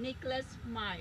Nicholas Myers.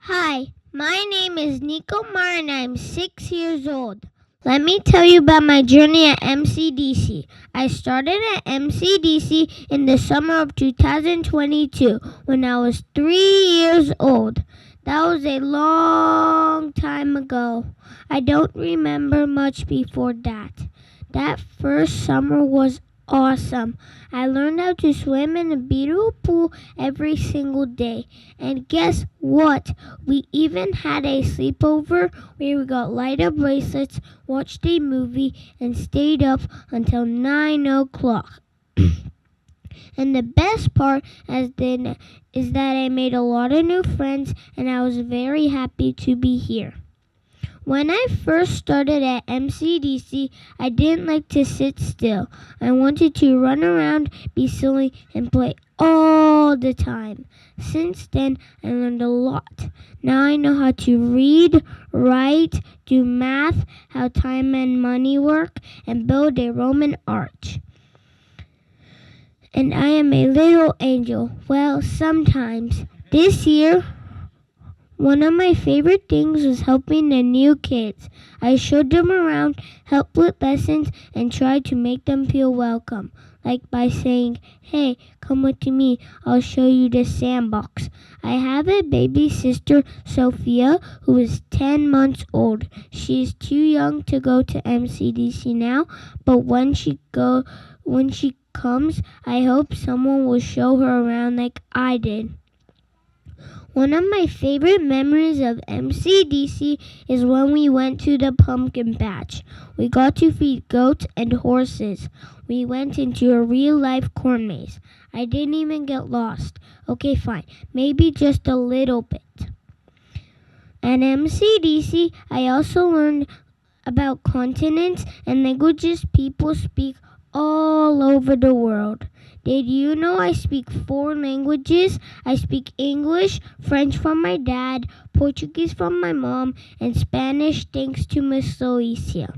Hi, my name is Nico Mar and I'm 6 years old. Let me tell you about my journey at MCDC. I started at MCDC in the summer of 2022 when I was 3 years old. That was a long time ago. I don't remember much before that. That first summer was awesome. I learned how to swim in a beautiful pool every single day. And guess what? We even had a sleepover where we got light up bracelets, watched a movie, and stayed up until 9 o'clock. And the best part is that I made a lot of new friends and I was very happy to be here. When I first started at MCDC, I didn't like to sit still. I wanted to run around, be silly, and play all the time. Since then, I learned a lot. Now I know how to read, write, do math, how time and money work, and build a Roman arch. And I am a little angel. Well, sometimes. This year, one of my favorite things was helping the new kids. I showed them around, helped with lessons, and tried to make them feel welcome. Like by saying, "Hey, come with me, I'll show you the sandbox." I have a baby sister, Sophia, who is 10 months old. She is too young to go to MCDC now, but when she comes, I hope someone will show her around like I did. One of my favorite memories of MCDC is when we went to the pumpkin patch. We got to feed goats and horses. We went into a real-life corn maze. I didn't even get lost. Okay, fine. Maybe just a little bit. At MCDC, I also learned about continents and languages people speak all over the world. Did you know I speak 4 languages? I speak English, French from my dad, Portuguese from my mom, and Spanish thanks to Miss Alicia.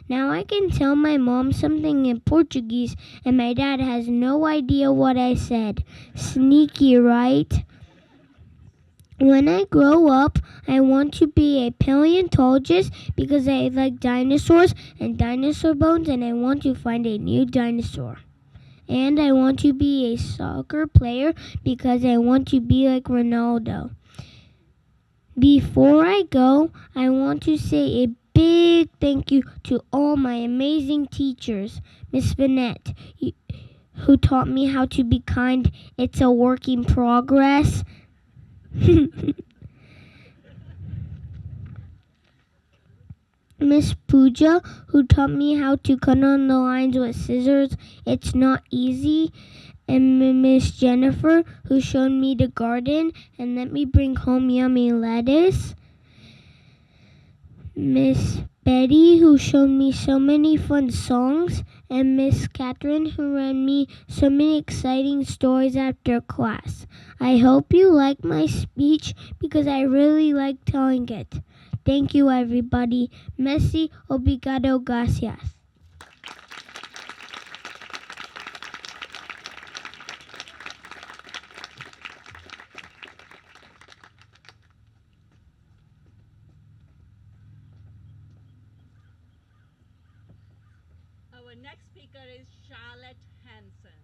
Now I can tell my mom something in Portuguese and my dad has no idea what I said. Sneaky, right? When I grow up, I want to be a paleontologist because I like dinosaurs and dinosaur bones and I want to find a new dinosaur. And I want to be a soccer player because I want to be like Ronaldo. Before I go, I want to say a big thank you to all my amazing teachers. Miss Vanette, who taught me how to be kind. It's a work in progress. Miss Pooja, who taught me how to cut on the lines with scissors. It's not easy. And Miss Jennifer, who showed me the garden and let me bring home yummy lettuce. Miss Betty, who showed me so many fun songs. And Miss Catherine, who read me so many exciting stories after class. I hope you like my speech because I really like telling it. Thank you, everybody. Merci, obrigado, gracias. Our next speaker is Charlotte Hanson.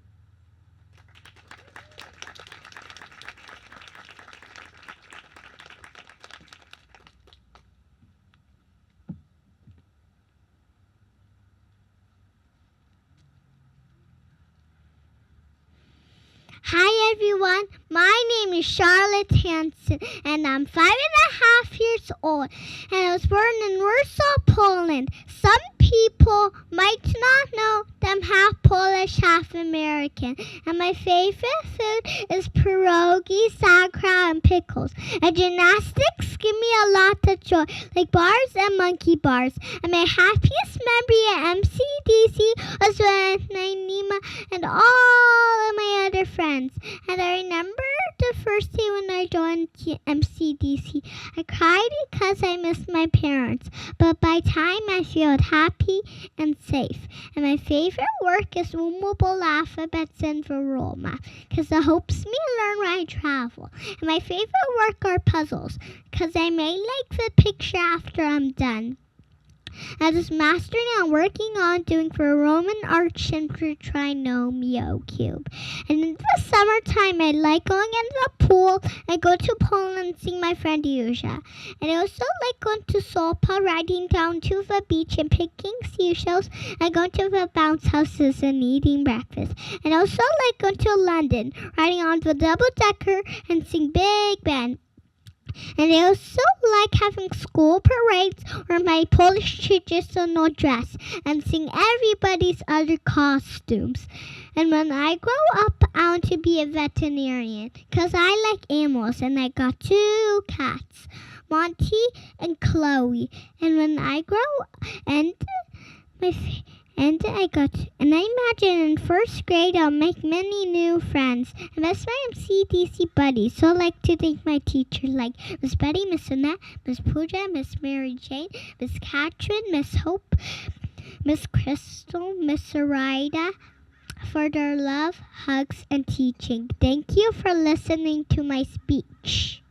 Hi everyone, my name is Charlotte Hansen and I'm 5.5 years old and I was born in Warsaw, Poland. Some people might not know that I'm half Polish, half American. And my favorite food is pierogi, sauerkraut, and pickles. And gymnastics give me a lot of joy, like bars and monkey bars. And my happiest memory at MCDC was with my Nima and all of my other friends. And I remember the first day when I joined MCDC. I cried because I missed my parents, but by time I feel happy and safe. And my favorite work is movable alphabets and Varroa math, because it helps me learn when I travel. And my favorite work are puzzles, because I may like the picture after I'm done. I was mastering and working on doing for a Roman arch and for trinomial cube. And in the summertime, I like going in the pool. I go to Poland and see my friend Yusha. And I also like going to Solpa, riding down to the beach and picking seashells. I go to the bounce houses and eating breakfast. And I also like going to London, riding on the double-decker and seeing Big Ben. And I also like having school parades or my Polish traditional dress and seeing everybody's other costumes. And when I grow up, I want to be a veterinarian because I like animals, and I got 2 cats, Monty and Chloe. And when I grow and I imagine in first grade I'll make many new friends. And that's why I'm CDC buddies. So I like to thank my teachers like Miss Betty, Miss Annette, Miss Pooja, Miss Mary Jane, Miss Catherine, Miss Hope, Miss Crystal, Miss Sarida for their love, hugs, and teaching. Thank you for listening to my speech.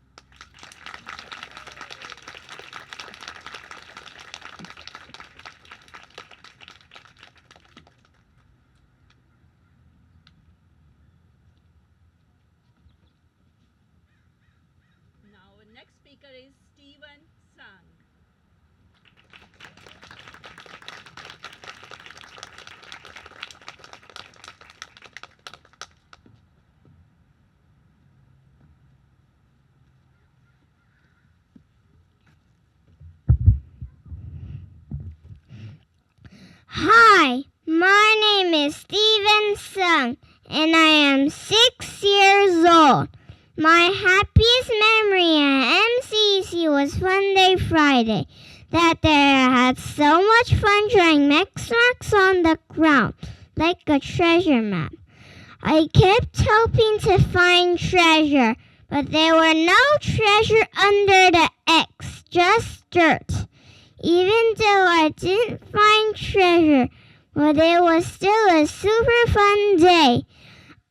Now, our next speaker is Stephen Sung. Hi, my name is Stephen Sung, and I am 6 years old. My happiest memory at MCC was Fun Day Friday. That day I had so much fun drawing X marks on the ground, like a treasure map. I kept hoping to find treasure, but there were no treasure under the X, just dirt. Even though I didn't find treasure, but it was still a super fun day.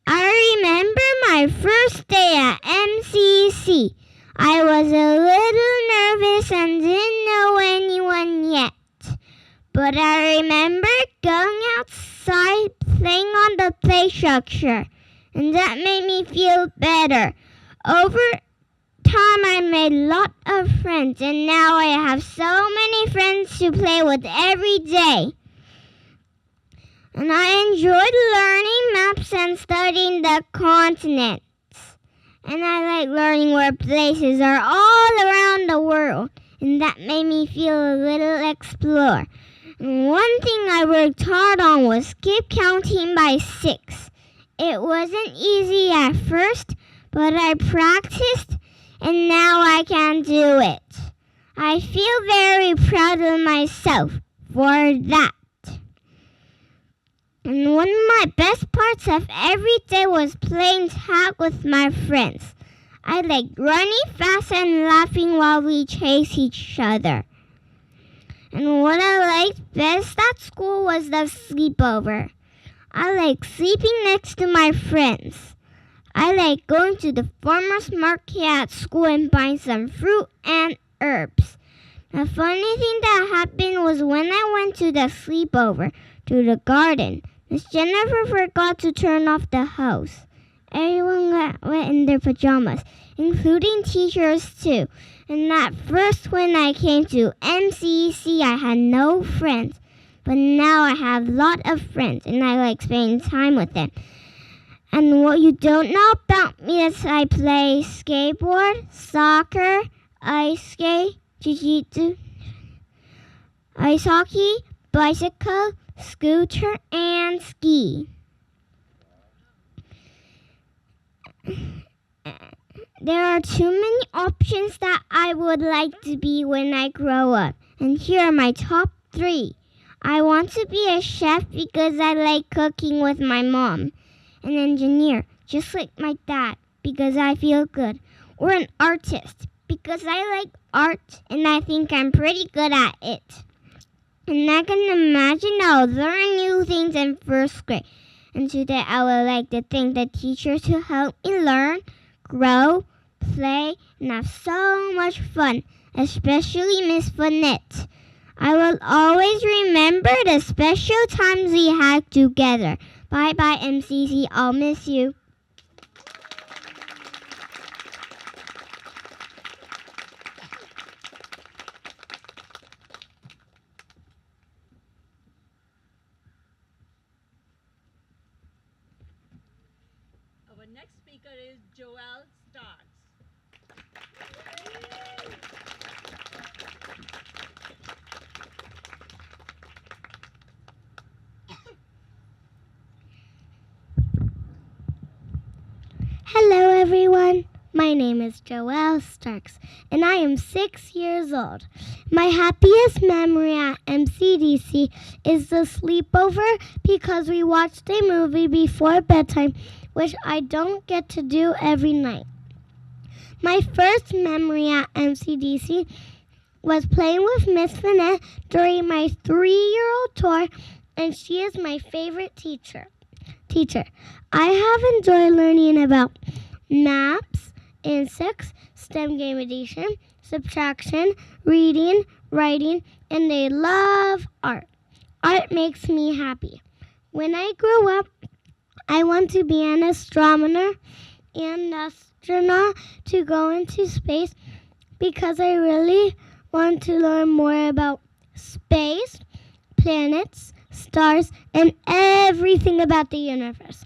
I remember my first day at MCC. I was a little nervous and didn't know anyone yet. But I remember going outside playing on the play structure, and that made me feel better. Over time I made a lot of friends, and now I have so many friends to play with every day. And I enjoyed learning maps and studying the continents. And I like learning where places are all around the world, and that made me feel a little explorer. And one thing I worked hard on was keep counting by 6. It wasn't easy at first, but I practiced, and now I can do it. I feel very proud of myself for that. And one of my best parts of every day was playing tag with my friends. I like running fast and laughing while we chase each other. And what I liked best at school was the sleepover. I like sleeping next to my friends. I like going to the farmer's market at school and buying some fruit and herbs. The funny thing that happened was when I went to the sleepover to the garden, Miss Jennifer forgot to turn off the house. Everyone went in their pajamas, including teachers too. And at first when I came to MCC, I had no friends. But now I have a lot of friends, and I like spending time with them. And what you don't know about me is I play skateboard, soccer, ice skate, jiu-jitsu, ice hockey, bicycle, scooter, and ski. There are too many options that I would like to be when I grow up. And here are my top 3. I want to be a chef because I like cooking with my mom. An engineer, just like my dad, because I feel good. Or an artist, because I like art and I think I'm pretty good at it. And I can imagine I'll learn new things in first grade. And today I would like to thank the teachers who helped me learn, grow, play, and have so much fun, especially Miss Finette. I will always remember the special times we had together. Bye-bye, MCC. I'll miss you. Our next speaker is Joel Starks. Hello, everyone. My name is Joelle Starks, and I am 6 years old. My happiest memory at MCDC is the sleepover because we watched a movie before bedtime, which I don't get to do every night. My first memory at MCDC was playing with Miss Finette during my 3-year-old tour, and she is my favorite teacher. I have enjoyed learning about maps, insects, STEM game addition, subtraction, reading, writing, and I love art. Art makes me happy. When I grow up, I want to be an astronomer and astronaut to go into space because I really want to learn more about space, planets, stars, and everything about the universe.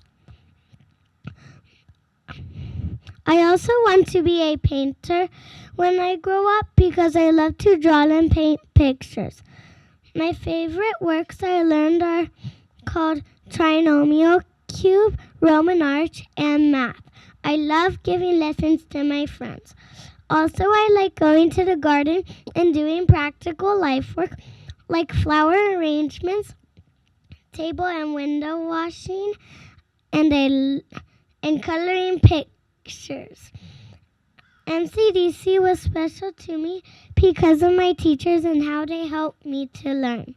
I also want to be a painter when I grow up because I love to draw and paint pictures. My favorite works I learned are called trinomial, cube, Roman arch, and math. I love giving lessons to my friends. Also, I like going to the garden and doing practical life work like flower arrangements, table and window washing, and coloring pictures. MCDC was special to me because of my teachers and how they helped me to learn.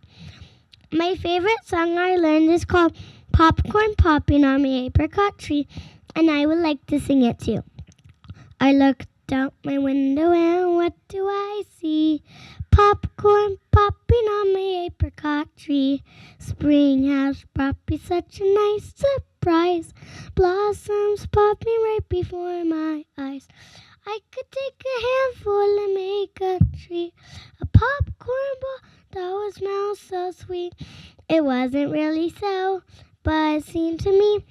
My favorite song I learned is called Popcorn Popping on My Apricot Tree, and I would like to sing it too. I looked out my window and what do I see? Popcorn popping on my apricot tree. Spring has brought me such a nice surprise. Blossoms popping right before my eyes. I could take a handful and make a tree. A popcorn ball that would smell so sweet. It wasn't really so, but it seemed to me.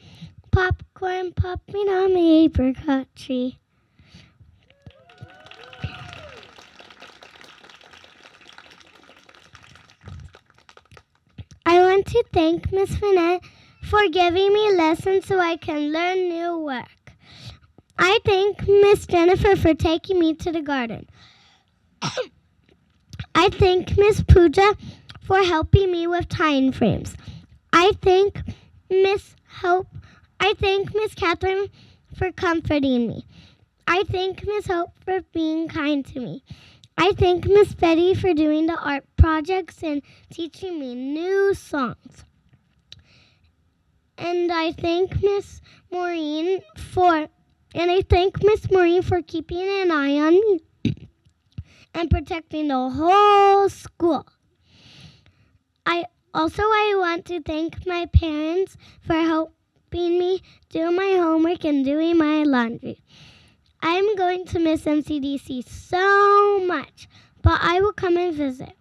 Popcorn popping on my apricot tree. I want to thank Miss Finette for giving me lessons so I can learn new work. I thank Miss Jennifer for taking me to the garden. I thank Miss Pooja for helping me with time frames. I thank Miss Catherine for comforting me. I thank Miss Hope for being kind to me. I thank Miss Betty for doing the art projects and teaching me new songs. And I thank Miss Maureen for keeping an eye on me and protecting the whole school. I want to thank my parents for helping me do my homework and doing my laundry. I'm going to miss MCDC so much, but I will come and visit.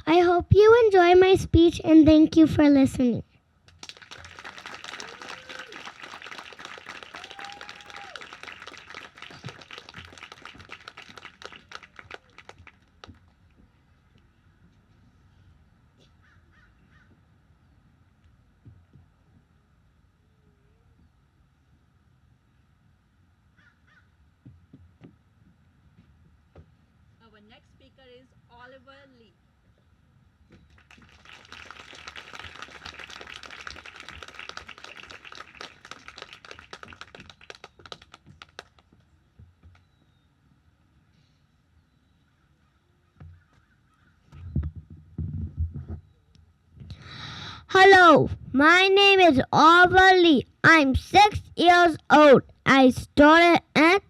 I hope you enjoy my speech and thank you for listening. next speaker is Oliver Lee. Hello, my name is Oliver Lee. I'm 6 years old. I started at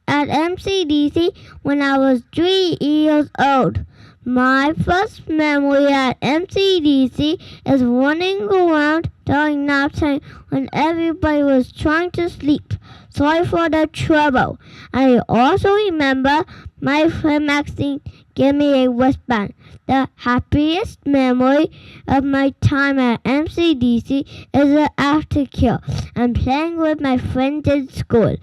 MCDC when I was 3 years old. My first memory at MCDC is running around during nap time when everybody was trying to sleep. Sorry for the trouble. I also remember my friend Maxine gave me a wristband. The happiest memory of my time at MCDC is the aftercare and playing with my friends in school.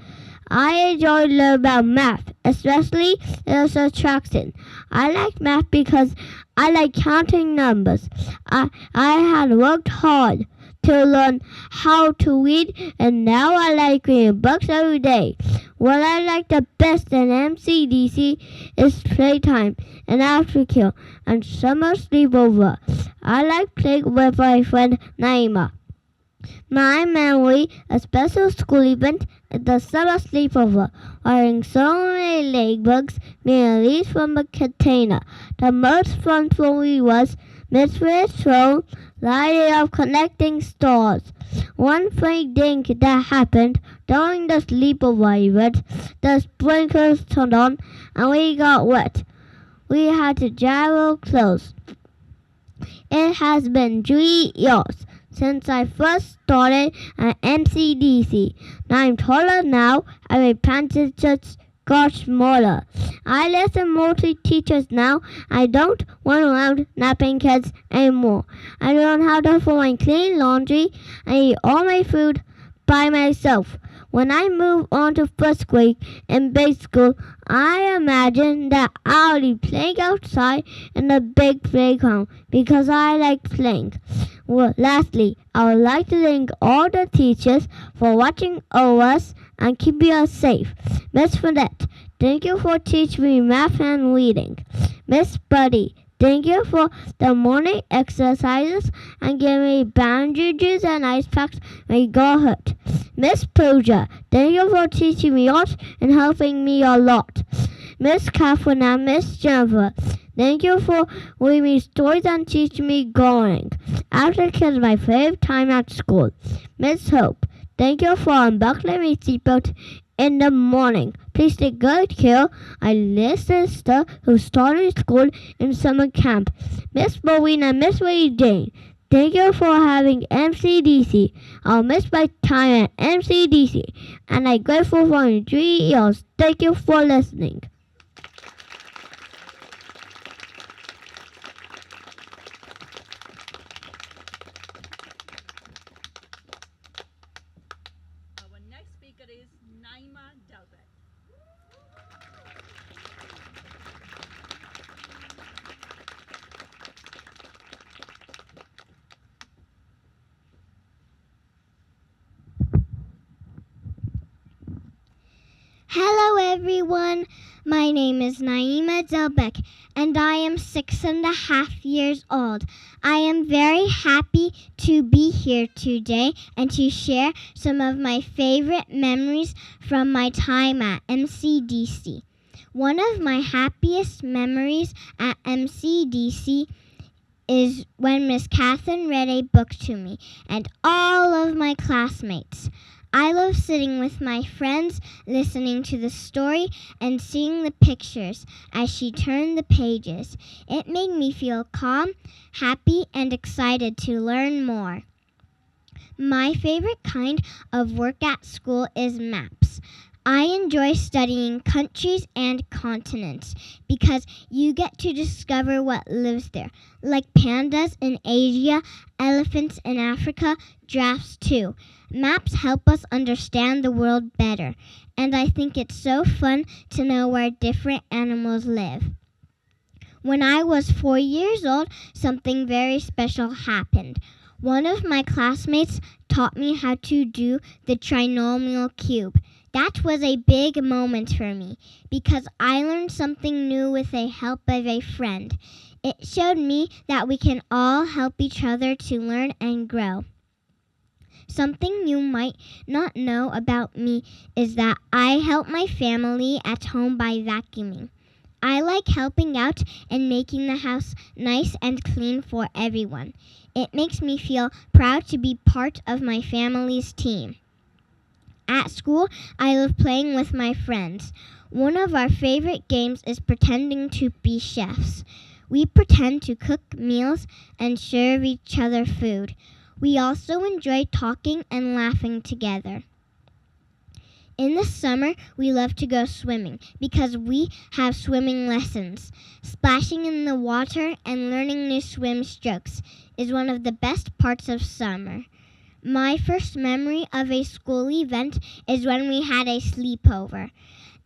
I enjoy learning about math, especially the subtraction. I like math because I like counting numbers. I had worked hard to learn how to read, and now I like reading books every day. What I like the best in MCDC is playtime and aftercare and summer sleepover. I like playing with my friend Naima. My memory, a special school event, is the summer sleepover, wearing so many ladybugs being released from a container. The most fun for me was Mystery Show, lighting up connecting stars. One funny thing that happened during the sleepover event, the sprinklers turned on and we got wet. We had to dry our clothes. It has been 3 years since I first started at MCDC. I'm taller now and my pants just got smaller. I listen more to teachers now. I don't run around napping kids anymore. I learn how to fold and clean laundry and eat all my food by myself. When I move on to first grade in basic school, I imagine that I'll be playing outside in the big playground because I like playing. Well, lastly, I would like to thank all the teachers for watching over us and keeping us safe. Miss Fredette, thank you for teaching me math and reading. Miss Buddy, thank you for the morning exercises and giving me bandages and ice packs when I got hurt. Miss Pooja, thank you for teaching me art and helping me a lot. Miss Catherine and Miss Jennifer, thank you for reading me stories and teaching me drawing. Aftercare is my favorite time at school. Miss Hope, thank you for unbuckling my seatbelt in the morning. Please take good care. I little sister who started school in summer camp. Miss Bowen and Miss Ray Jane, thank you for having MCDC. I'll miss my time at MCDC, and I'm grateful for your 3 years. Thank you for listening. Our next speaker is Naima Delbert. Hello everyone, my name is Naima Delbek and I am 6.5 years old. I am very happy to be here today and to share some of my favorite memories from my time at MCDC. One of my happiest memories at MCDC is when Miss Catherine read a book to me and all of my classmates. I love sitting with my friends, listening to the story, and seeing the pictures as she turned the pages. It made me feel calm, happy, and excited to learn more. My favorite kind of work at school is maps. I enjoy studying countries and continents because you get to discover what lives there, like pandas in Asia, elephants in Africa, giraffes too. Maps help us understand the world better, and I think it's so fun to know where different animals live. When I was 4 years old, something very special happened. One of my classmates taught me how to do the trinomial cube. That was a big moment for me because I learned something new with the help of a friend. It showed me that we can all help each other to learn and grow. Something you might not know about me is that I help my family at home by vacuuming. I like helping out and making the house nice and clean for everyone. It makes me feel proud to be part of my family's team. At school, I love playing with my friends. One of our favorite games is pretending to be chefs. We pretend to cook meals and serve each other food. We also enjoy talking and laughing together. In the summer, we love to go swimming because we have swimming lessons. Splashing in the water and learning new swim strokes is one of the best parts of summer. My first memory of a school event is when we had a sleepover.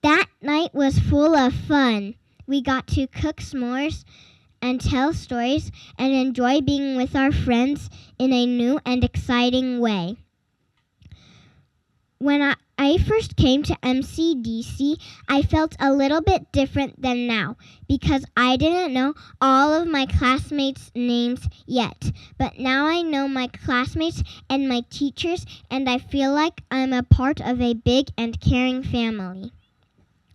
That night was full of fun. We got to cook s'mores and tell stories and enjoy being with our friends in a new and exciting way. When I first came to MCDC, I felt a little bit different than now because I didn't know all of my classmates' names yet. But now I know my classmates and my teachers, and I feel like I'm a part of a big and caring family.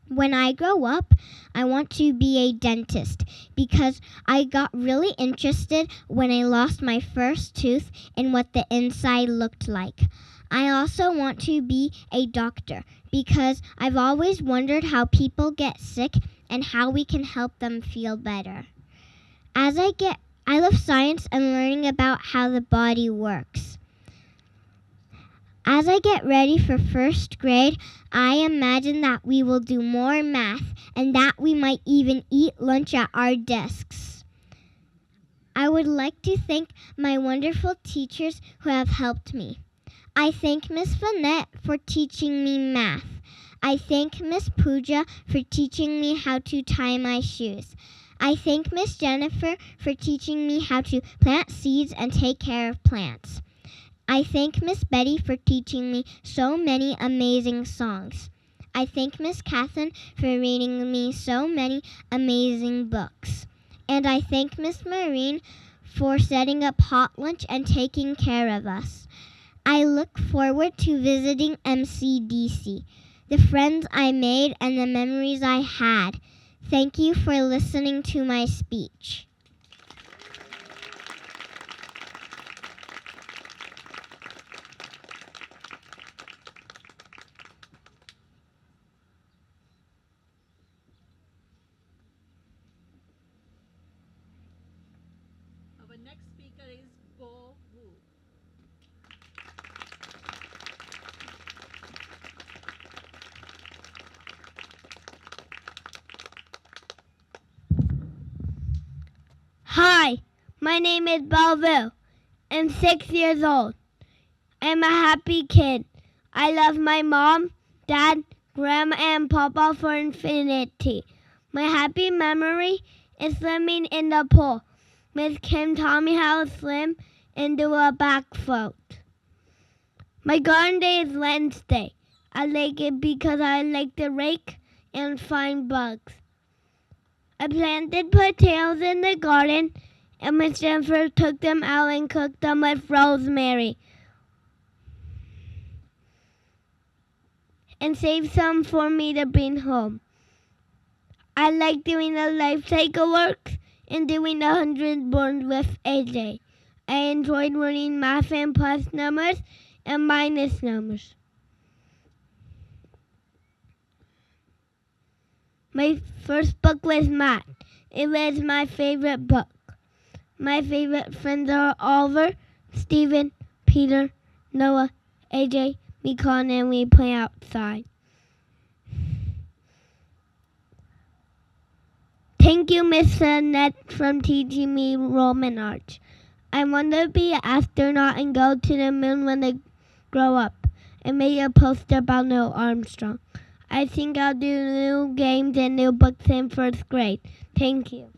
When I grow up, I want to be a dentist because I got really interested when I lost my first tooth and what the inside looked like. I also want to be a doctor because I've always wondered how people get sick and how we can help them feel better. I love science and learning about how the body works. As I get ready for first grade, I imagine that we will do more math and that we might even eat lunch at our desks. I would like to thank my wonderful teachers who have helped me. I thank Miss Vanette for teaching me math. I thank Miss Pooja for teaching me how to tie my shoes. I thank Miss Jennifer for teaching me how to plant seeds and take care of plants. I thank Miss Betty for teaching me so many amazing songs. I thank Miss Catherine for reading me so many amazing books. And I thank Miss Maureen for setting up hot lunch and taking care of us. I look forward to visiting MCDC, the friends I made and the memories I had. Thank you for listening to my speech. Our next speaker is Bo Wu. Hi, my name is Bo. I'm 6 years old. I'm a happy kid. I love my mom, dad, grandma, and papa for infinity. My happy memory is swimming in the pool. Miss Kim taught me how to swim and do a backflip. My garden day is Wednesday. I like it because I like to rake and find bugs. I planted potatoes in the garden, and Miss Jennifer took them out and cooked them with rosemary and saved some for me to bring home. I like doing the life cycle work and doing the 100 boards with AJ. I enjoyed learning math and plus numbers and minus numbers. My first book was math. It was my favorite book. My favorite friends are Oliver, Stephen, Peter, Noah, AJ, Mekon, and we play outside. Thank you, Miss Annette, for teaching me Roman arts. I want to be an astronaut and go to the moon when I grow up. I made a poster about Neil Armstrong. I think I'll do new games and new books in first grade. Thank you.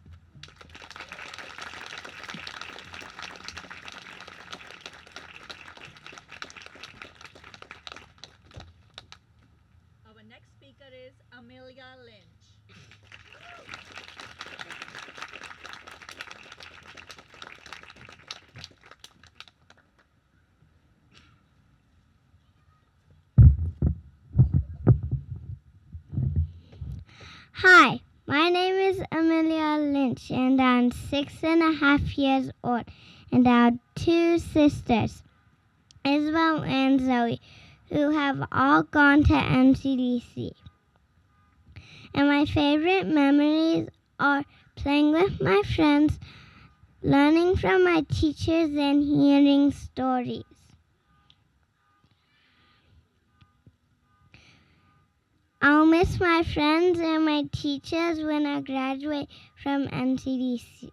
My name is Amelia Lynch, and I'm 6.5 years old, and I have two sisters, Isabel and Zoe, who have all gone to MCDC. And my favorite memories are playing with my friends, learning from my teachers, and hearing stories. I'll miss my friends and my teachers when I graduate from MCDC.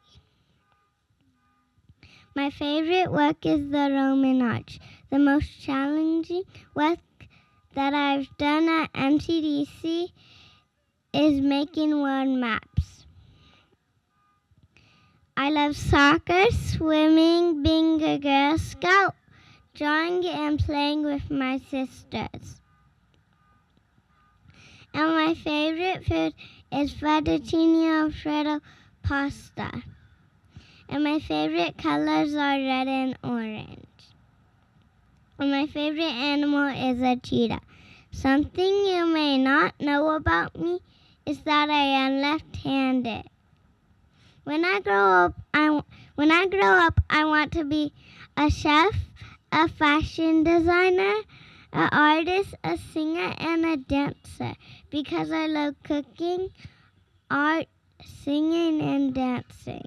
My favorite work is the Roman Arch. The most challenging work that I've done at MCDC is making world maps. I love soccer, swimming, being a Girl Scout, drawing, and playing with my sisters. And my favorite food is fettuccine Alfredo pasta. And my favorite colors are red and orange. And my favorite animal is a cheetah. Something you may not know about me is that I am left-handed. When I grow up, I want to be a chef, a fashion designer, an artist, a singer, and a dancer because I love cooking, art, singing, and dancing.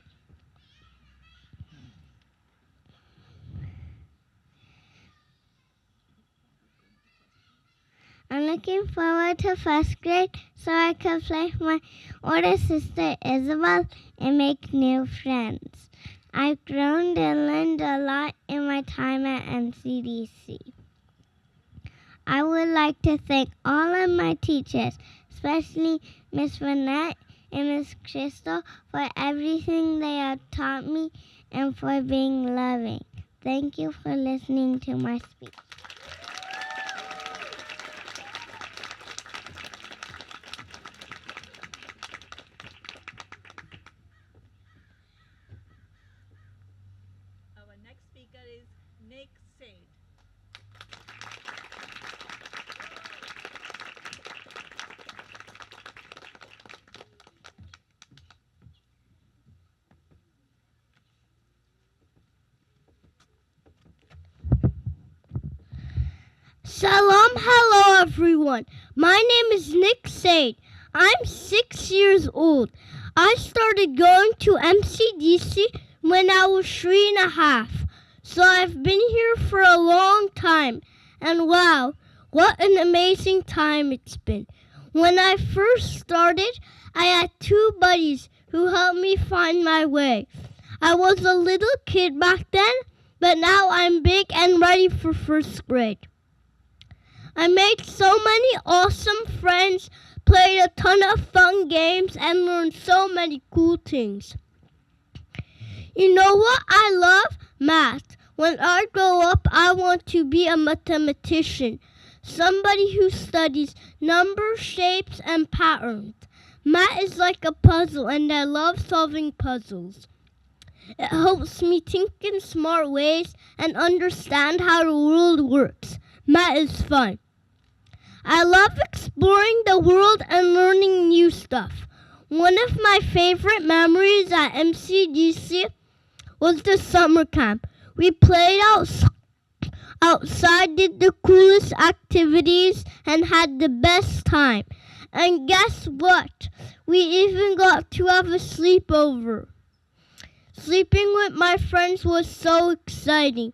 I'm looking forward to first grade so I can play with my older sister Isabel and make new friends. I've grown and learned a lot in my time at MCDC. I would like to thank all of my teachers, especially Miss Vanette and Miss Crystal, for everything they have taught me and for being loving. Thank you for listening to my speech. Our next speaker is Nick Said. Shalom, hello everyone. My name is Nick Said. I'm 6 years old. I started going to MCDC when I was 3.5. So I've been here for a long time. And wow, what an amazing time it's been. When I first started, I had two buddies who helped me find my way. I was a little kid back then, but now I'm big and ready for first grade. I made so many awesome friends, played a ton of fun games, and learned so many cool things. You know what I love? Math. When I grow up, I want to be a mathematician, somebody who studies numbers, shapes, and patterns. Math is like a puzzle, and I love solving puzzles. It helps me think in smart ways and understand how the world works. Math is fun. I love exploring the world and learning new stuff. One of my favorite memories at MCDC was the summer camp. We played outside, did the coolest activities, and had the best time. And guess what? We even got to have a sleepover. Sleeping with my friends was so exciting.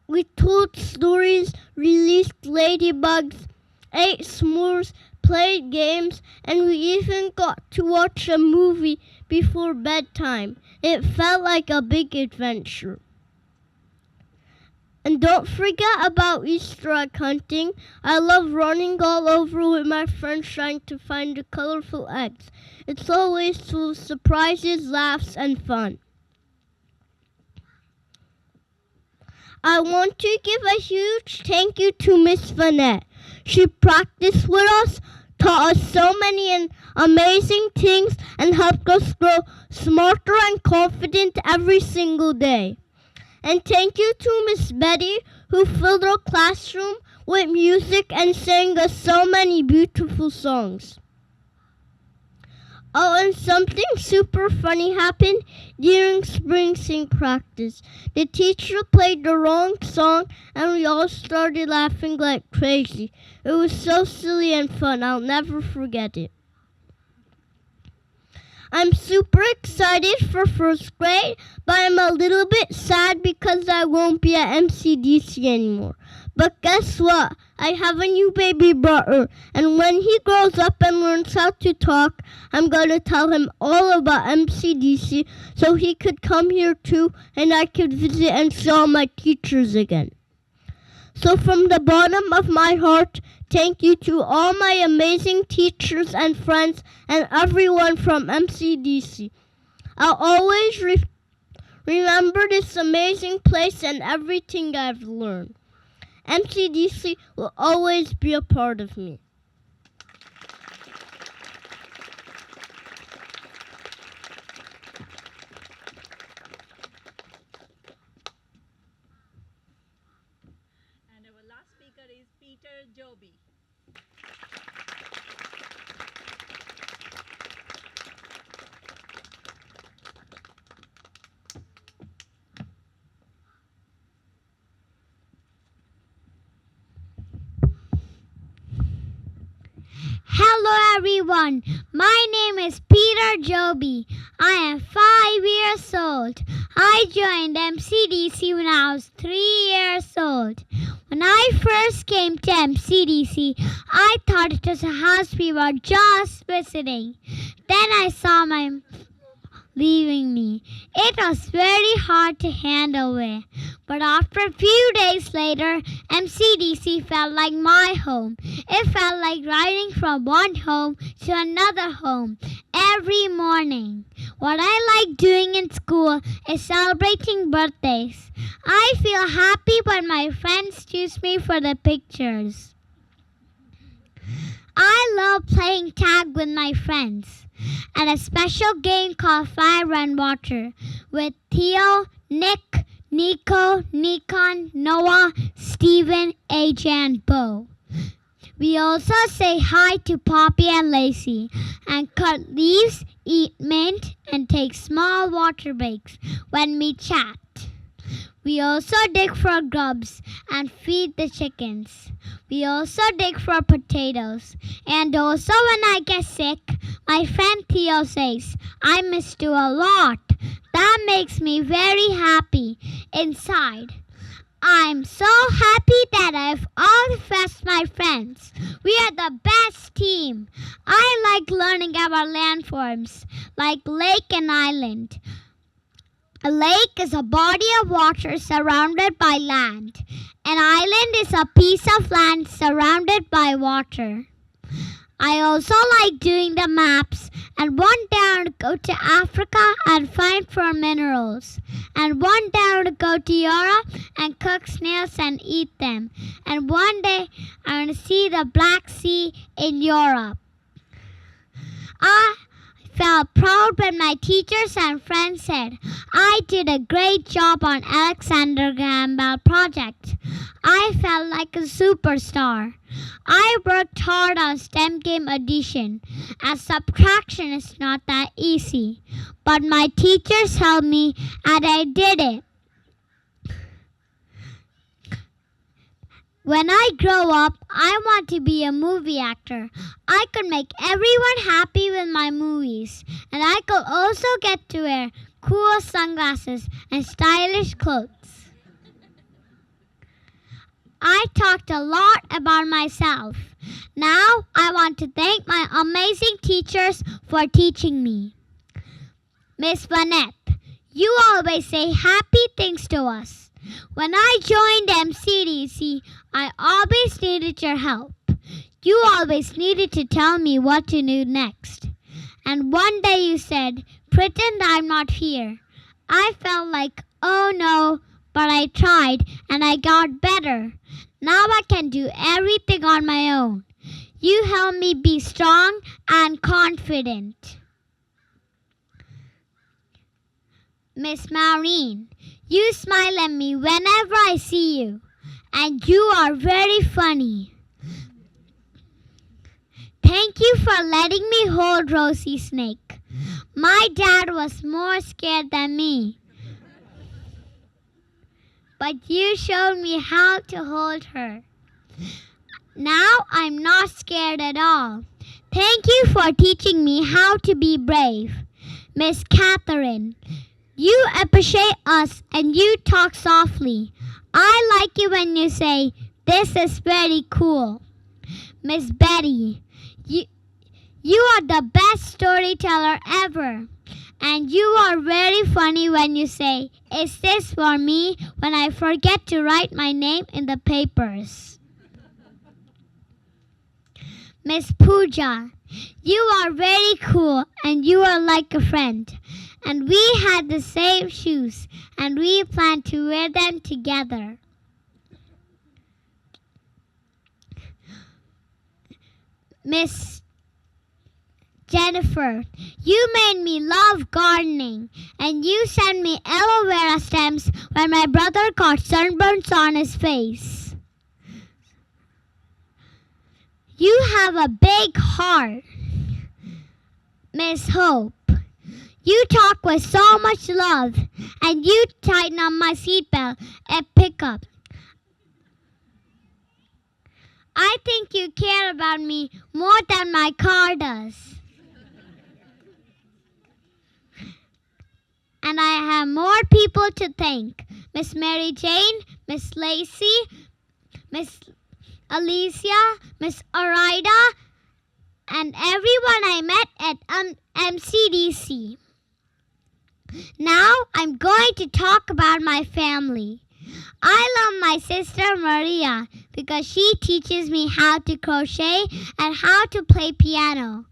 We told stories, released ladybugs, ate s'mores, played games, and we even got to watch a movie before bedtime. It felt like a big adventure. And don't forget about Easter egg hunting. I love running all over with my friends trying to find the colorful eggs. It's always full of surprises, laughs, and fun. I want to give a huge thank you to Miss Vanette. She practiced with us, taught us so many amazing things, and helped us grow smarter and confident every single day. And thank you to Miss Betty, who filled our classroom with music and sang us so many beautiful songs. Oh, and something super funny happened during spring sing practice. The teacher played the wrong song and we all started laughing like crazy. It was so silly and fun. I'll never forget it. I'm super excited for first grade, but I'm a little bit sad because I won't be at MCDC anymore. But guess what? I have a new baby brother, and when he grows up and learns how to talk, I'm going to tell him all about MCDC so he could come here too and I could visit and see all my teachers again. So from the bottom of my heart, thank you to all my amazing teachers and friends and everyone from MCDC. I'll always remember this amazing place and everything I've learned. MCDC will always be a part of me. And our last speaker is Peter Joby. Hello everyone, my name is Peter Joby. I am 5 years old. I joined MCDC when I was 3 years old. When I first came to MCDC, I thought it was a house we were just visiting. Then I saw my leaving me. It was very hard to handle it. But after a few days later, MCDC felt like my home. It felt like riding from one home to another home every morning. What I like doing in school is celebrating birthdays. I feel happy when my friends choose me for the pictures. I love playing tag with my friends and a special game called Fire and Water with Theo, Nick, Nico, Nikon, Noah, Steven, AJ, and Bo. We also say hi to Poppy and Lacey and cut leaves, eat mint, and take small water breaks when we chat. We also dig for grubs and feed the chickens. We also dig for potatoes. And also when I get sick, my friend Theo says, I missed you a lot. That makes me very happy inside. I'm so happy that I've all fest my friends. We are the best team. I like learning about landforms like lake and island. A lake is a body of water surrounded by land. An island is a piece of land surrounded by water. I also like doing the maps, and one day I would go to Africa and find for minerals. And one day I would go to Europe and cook snails and eat them. And one day I would see the Black Sea in Europe. I felt proud when my teachers and friends said I did a great job on Alexander Graham Bell project. I felt like a superstar. I worked hard on STEM game addition, as subtraction is not that easy. But my teachers helped me and I did it. When I grow up, I want to be a movie actor. I could make everyone happy with my movies. And I could also get to wear cool sunglasses and stylish clothes. I talked a lot about myself. Now I want to thank my amazing teachers for teaching me. Miss Vanette, you always say happy things to us. When I joined MCDC, I always needed your help. You always needed to tell me what to do next. And one day you said, pretend I'm not here. I felt like, oh no, but I tried and I got better. Now I can do everything on my own. You helped me be strong and confident. Miss Maureen, you smile at me whenever I see you, and you are very funny. Thank you for letting me hold Rosie Snake. My dad was more scared than me. But you showed me how to hold her. Now I'm not scared at all. Thank you for teaching me how to be brave. Miss Catherine, you appreciate us and you talk softly. I like it when you say, "This is very cool." Miss Betty, you are the best storyteller ever. And you are very funny when you say, "Is this for me?" when I forget to write my name in the papers. Miss Pooja, you are very cool and you are like a friend. And we had the same shoes and we plan to wear them together. Miss Jennifer, you made me love gardening and you sent me aloe vera stems when my brother got sunburns on his face. You have a big heart. Miss Hope, you talk with so much love and you tighten up my seatbelt at pickup. I think you care about me more than my car does. And I have more people to thank. Miss Mary Jane, Miss Lacey, Miss Alicia, Miss Arida, and everyone I met at MCDC. Now I'm going to talk about my family. I love my sister Maria because she teaches me how to crochet and how to play piano.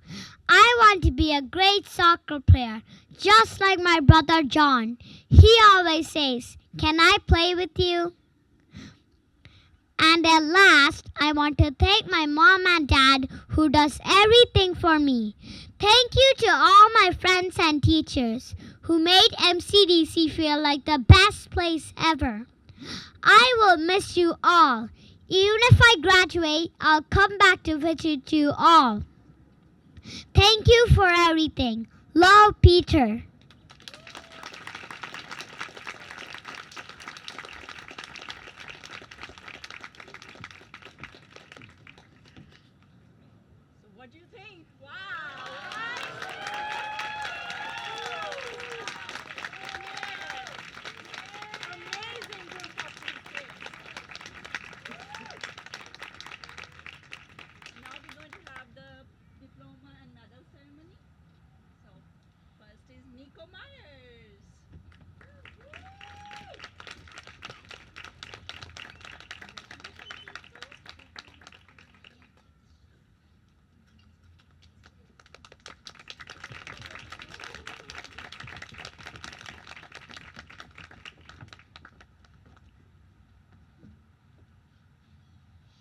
I want to be a great soccer player, just like my brother John. He always says, "Can I play with you?" And at last, I want to thank my mom and dad who does everything for me. Thank you to all my friends and teachers who made MCDC feel like the best place ever. I will miss you all. Even if I graduate, I'll come back to visit you all. Thank you for everything. Love, Peter. So what do you think? Wow! Amazing group of kids. Now we're going to have the diploma and medal ceremony. So first is Nico Myers.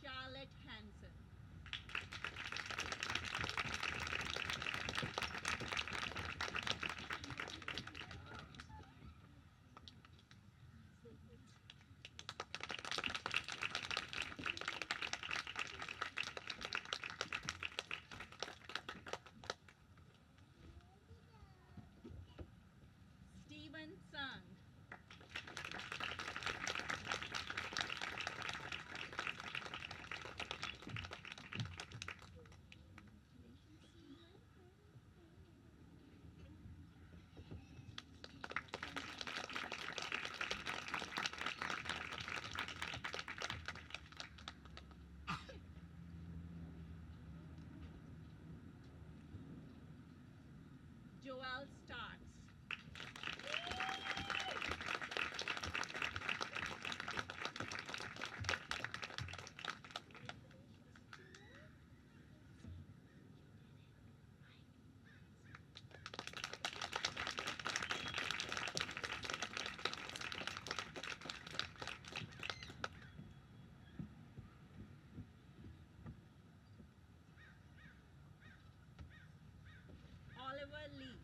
Charlotte Hansen. Stephen Sung. Joel Starks. Oliver Lee.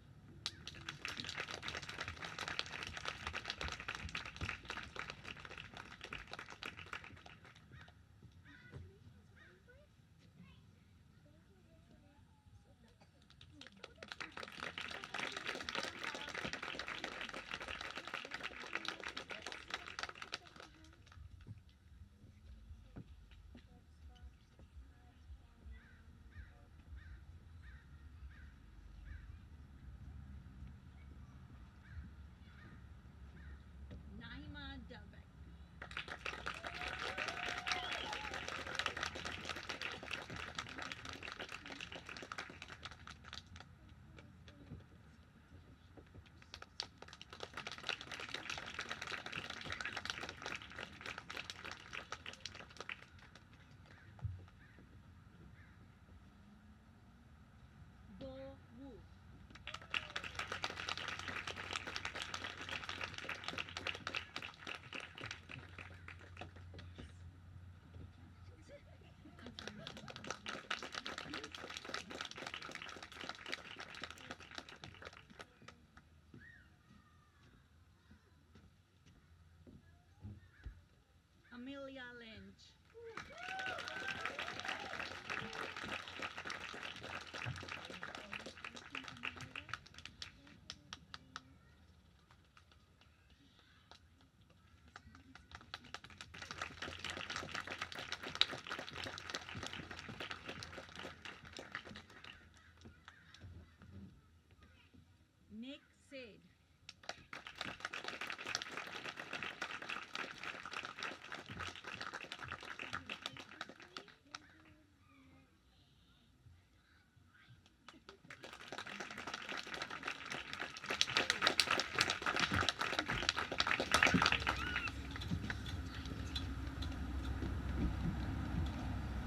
Nick Said.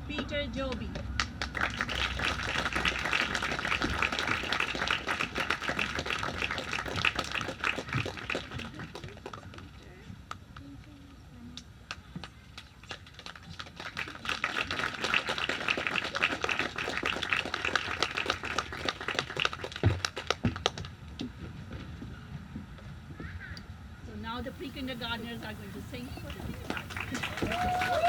Peter Joby. So now the pre-kindergartners are going to sing for the kindergarten.